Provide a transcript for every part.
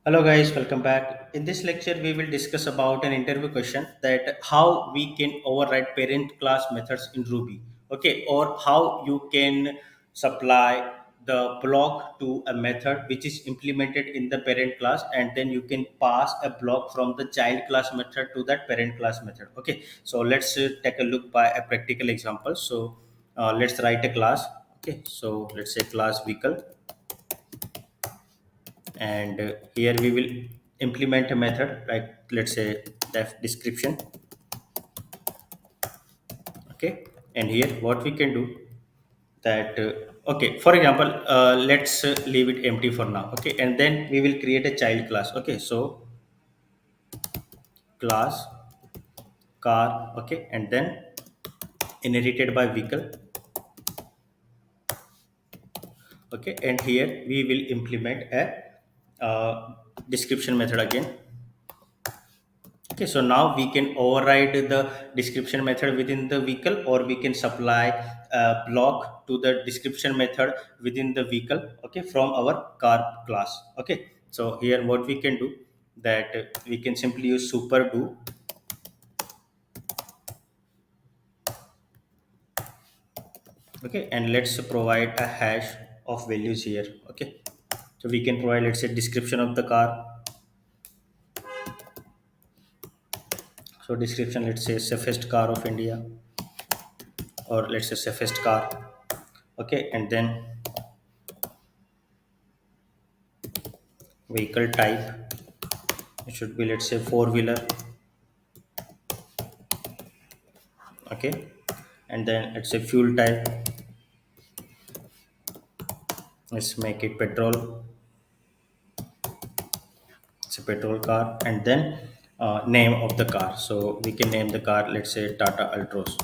Hello guys, welcome back. In this lecture, we will discuss about an interview question that how we can override parent class methods in Ruby. Okay, or how you can supply the block to a method which is implemented in the parent class, and then you can pass a block from the child class method to that parent class method. Okay, so let's take a look by a practical example. Let's write a class. Okay, so let's say class vehicle, and here we will implement a method like, let's say, def description. Okay, and here what we can do that okay, for example, let's leave it empty for now. Okay, and then we will create a child class. Okay, so class car. Okay, and then inherited by vehicle. Okay, and here we will implement a description method again. Okay, so now we can override the description method within the vehicle, or we can supply a block to the description method within the vehicle. Okay, from our car class. Okay, so here what we can do that we can simply use super do. Okay, and let's provide a hash of values here. Okay, so we can provide, let's say, description of the car. So description, let's say, safest car of India, or let's say safest car. Okay, and then vehicle type, it should be, let's say, four wheeler. Okay, and then it's a fuel type, let's make it petrol. It's a petrol car. And then name of the car, so we can name the car, let's say, Tata Altroz.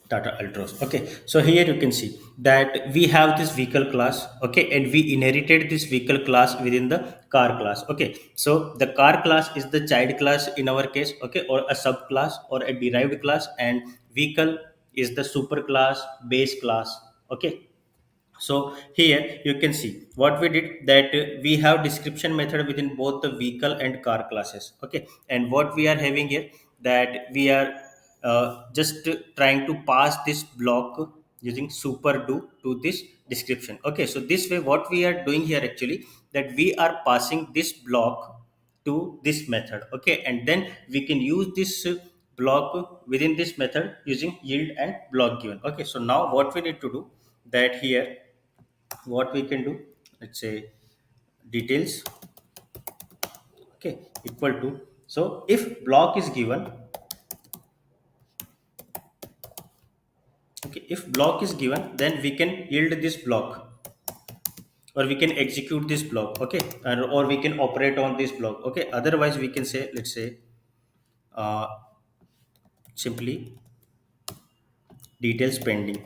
Tata Altroz. Okay, so here you can see that we have this vehicle class. Okay, and we inherited this vehicle class within the car class. Okay, so the car class is the child class in our case. Okay, or a subclass or a derived class, and vehicle is the super class, base class. Okay, so here you can see what we did that we have description method within both the vehicle and car classes. Okay, and what we are having here that we are just trying to pass this block using super do to this description. Okay, so this way what we are doing here actually that we are passing this block to this method. Okay, and then we can use this block within this method using yield and block given. Okay, so now what we need to do that here what we can do, let's say, details. Okay, equal to, so if block is given. Okay, if block is given, then we can yield this block, or we can execute this block. Okay, or we can operate on this block. Okay, otherwise we can say, let's say, uh, simply details pending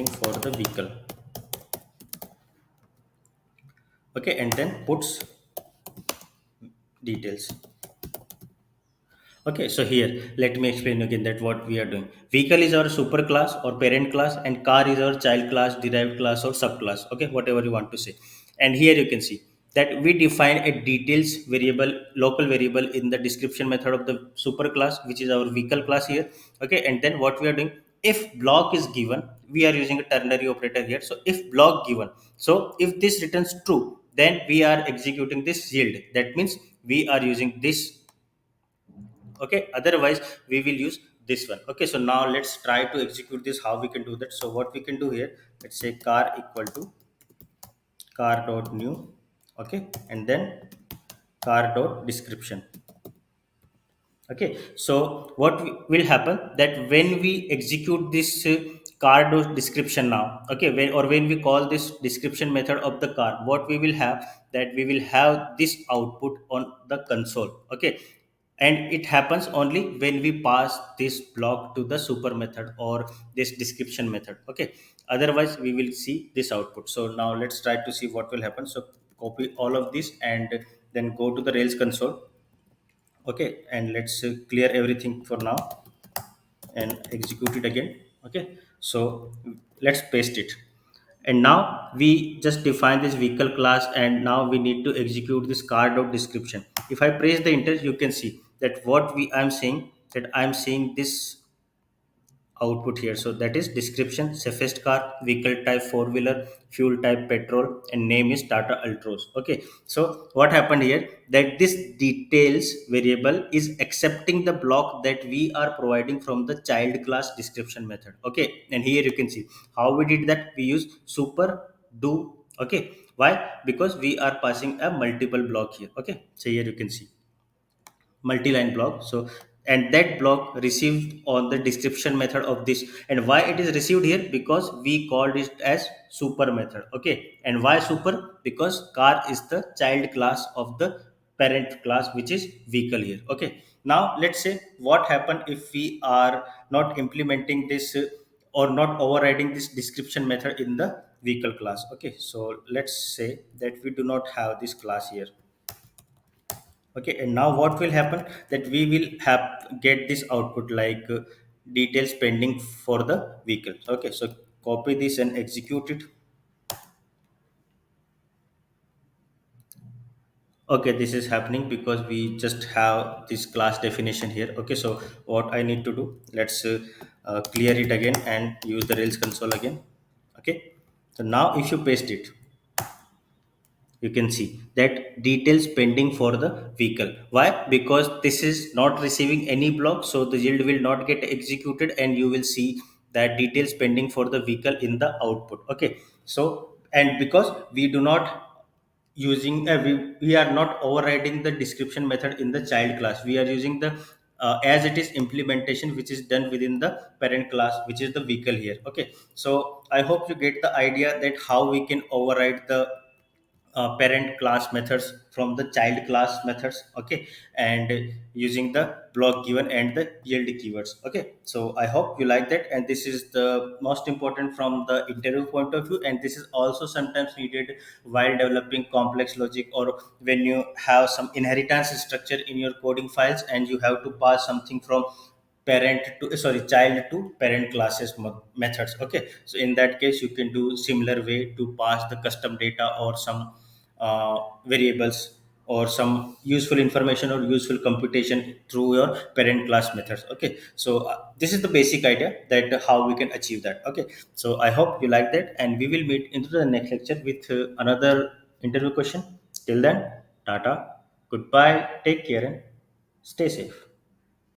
for the vehicle. Okay, and then puts details. Okay, so here let me explain again that what we are doing. Vehicle is our super class or parent class, and car is our child class, derived class, or subclass. Okay, whatever you want to say. And here you can see that we define a details variable, local variable in the description method of the super class, which is our vehicle class here. Okay, and then what we are doing, if block is given, we are using a ternary operator here. So if block given, so if this returns true, then we are executing this yield. That means we are using this. Okay, otherwise we will use this one. Okay, so now let's try to execute this, how we can do that. So what we can do here, let's say car equal to car dot new. Okay, and then car dot description. Okay, so will happen that when we execute this car dot description now. Okay, when we call this description method of the car, what we will have that we will have this output on the console. Okay, and it happens only when we pass this block to the super method or this description method. Okay, otherwise we will see this output. So now let's try to see what will happen. So copy all of this and then go to the rails console. Okay, and let's clear everything for now and execute it again. Okay, so let's paste it. And now we just define this vehicle class, and now we need to execute this car dot description. If I press the enter, you can see that what we I'm saying, that I'm seeing this output here. So that is description, safest car, vehicle type four wheeler, fuel type petrol, and name is Tata Ultros. Okay, so what happened here, that this details variable is accepting the block that we are providing from the child class description method. Okay, and here you can see how we did that. We use super do. Okay, why? Because we are passing a multiple block here. Okay, so here you can see multi-line block. So and that block received on the description method of this. And why it is received here? Because we called it as super method. Okay, and why super? Because car is the child class of the parent class, which is vehicle here. Okay, now let's say what happened if we are not implementing this or not overriding this description method in the vehicle class. Okay, so let's say that we do not have this class here. Okay, and now what will happen, that we will have get this output like details pending for the vehicle. Okay, so copy this and execute it. Okay, this is happening because we just have this class definition here. Okay, so what I need to do, let's clear it again and use the Rails console again. Okay, so now if you paste it, you can see that details pending for the vehicle. Why? Because this is not receiving any block, so the yield will not get executed, and you will see that details pending for the vehicle in the output. Okay, so and because we do not using we are not overriding the description method in the child class, we are using the as it is implementation which is done within the parent class, which is the vehicle here. Okay, so I hope you get the idea that how we can override the parent class methods from the child class methods. Okay, and using the block given and the yield keywords. Okay, so I hope you like that, and this is the most important from the interview point of view, and this is also sometimes needed while developing complex logic, or when you have some inheritance structure in your coding files and you have to pass something from parent to child to parent classes methods. Okay, so in that case you can do similar way to pass the custom data or some variables or some useful information or useful computation through your parent class methods. Okay, so this is the basic idea that how we can achieve that. Okay, so I hope you like that, and we will meet into the next lecture with another interview question. Till then, tata, goodbye, take care, and stay safe.